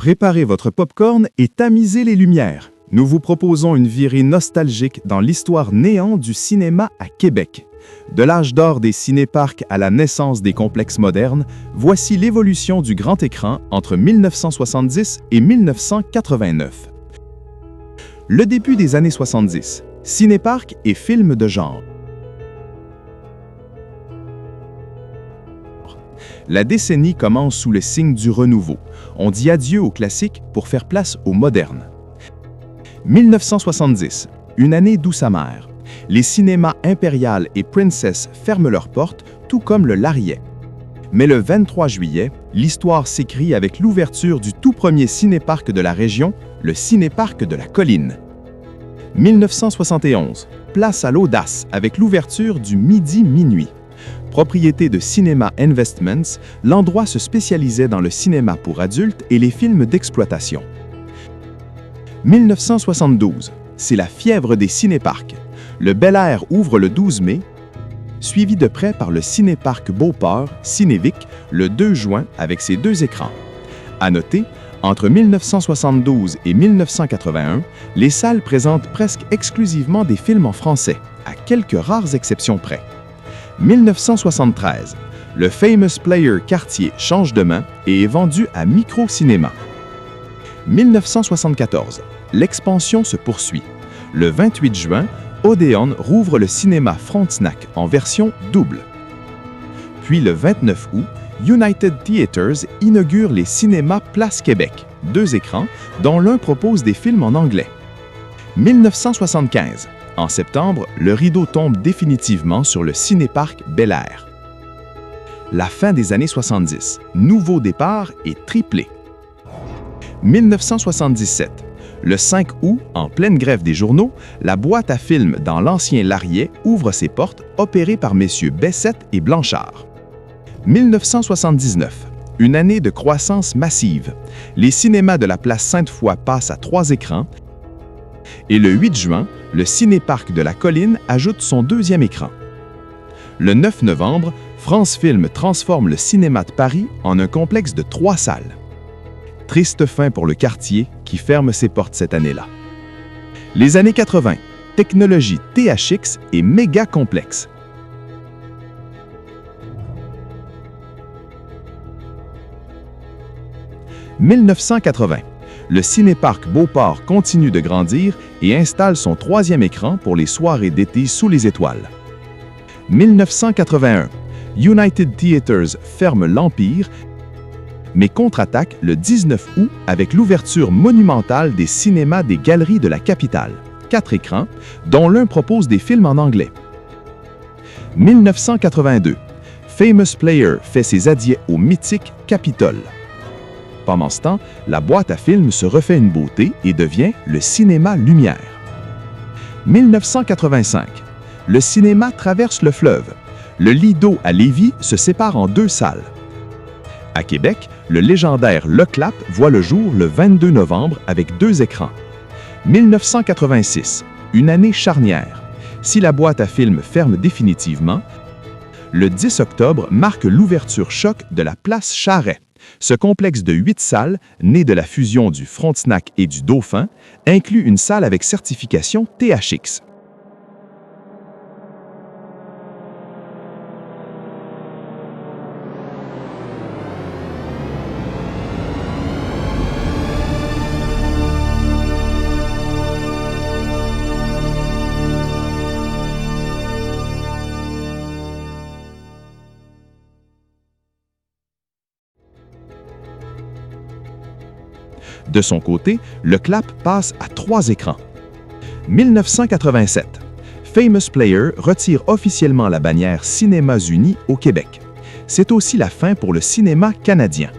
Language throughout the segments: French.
Préparez votre popcorn et tamisez les lumières. Nous vous proposons une virée nostalgique dans l'histoire néant du cinéma à Québec. De l'âge d'or des cinéparcs à la naissance des complexes modernes, voici l'évolution du grand écran entre 1970 et 1989. Le début des années 70, cinéparcs et films de genre. La décennie commence sous le signe du renouveau. On dit adieu aux classiques pour faire place aux modernes. 1970, une année douce amère. Les cinémas Impérial et Princess ferment leurs portes, tout comme le Lariet. Mais le 23 juillet, l'histoire s'écrit avec l'ouverture du tout premier cinéparc de la région, le Cinéparc de la Colline. 1971, place à l'audace avec l'ouverture du Midi-Minuit. Propriété de Cinema Investments, l'endroit se spécialisait dans le cinéma pour adultes et les films d'exploitation. 1972, c'est la fièvre des cinéparcs. Le Bel-Air ouvre le 12 mai, suivi de près par le Cinéparc Beauport, Cinévic, le 2 juin avec ses 2 écrans. À noter, entre 1972 et 1981, les salles présentent presque exclusivement des films en français, à quelques rares exceptions près. 1973, le Famous Player Cartier change de main et est vendu à Micro-Cinéma. 1974, l'expansion se poursuit. Le 28 juin, Odéon rouvre le cinéma Frontenac en version double. Puis le 29 août, United Theatres inaugure les cinémas Place Québec, 2 écrans, dont l'un propose des films en anglais. 1975, en septembre, le rideau tombe définitivement sur le cinéparc Bel-Air. La fin des années 70, nouveau départ et triplé. 1977, le 5 août, en pleine grève des journaux, la boîte à films dans l'ancien Lariet ouvre ses portes, opérée par messieurs Bessette et Blanchard. 1979, une année de croissance massive. Les cinémas de la place Sainte-Foy passent à 3 écrans et le 8 juin, le Cinéparc de la Colline ajoute son 2e écran. Le 9 novembre, France Film transforme le cinéma de Paris en un complexe de 3 salles. Triste fin pour le quartier qui ferme ses portes cette année-là. Les années 80, technologie THX et méga complexe. « 1980. Le Cinéparc Beauport continue de grandir et installe son 3e écran pour les soirées d'été sous les étoiles. 1981. United Theatres ferme l'Empire, mais contre-attaque le 19 août avec l'ouverture monumentale des cinémas des Galeries de la Capitale, 4 écrans, dont l'un propose des films en anglais. 1982. Famous Player fait ses adieux au mythique Capitole. Pendant ce temps, la boîte à films se refait une beauté et devient le cinéma Lumière. 1985. Le cinéma traverse le fleuve. Le Lido à Lévis se sépare en 2 salles. À Québec, le légendaire Le Clap voit le jour le 22 novembre avec 2 écrans. 1986. Une année charnière. Si la boîte à films ferme définitivement, le 10 octobre marque l'ouverture choc de la place Charret. Ce complexe de 8 salles, né de la fusion du Frontenac et du Dauphin, inclut une salle avec certification THX. De son côté, le Clap passe à 3 écrans. 1987. Famous Player retire officiellement la bannière Cinémas Unis au Québec. C'est aussi la fin pour le cinéma canadien.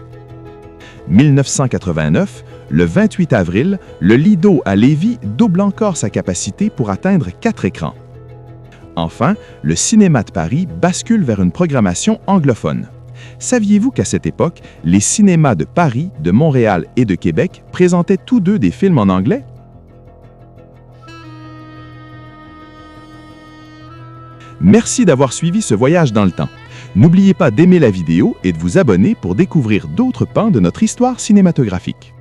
1989. Le 28 avril, le Lido à Lévis double encore sa capacité pour atteindre 4 écrans. Enfin, le cinéma de Paris bascule vers une programmation anglophone. Saviez-vous qu'à cette époque, les cinémas de Paris, de Montréal et de Québec présentaient tous 2 des films en anglais? Merci d'avoir suivi ce voyage dans le temps. N'oubliez pas d'aimer la vidéo et de vous abonner pour découvrir d'autres pans de notre histoire cinématographique.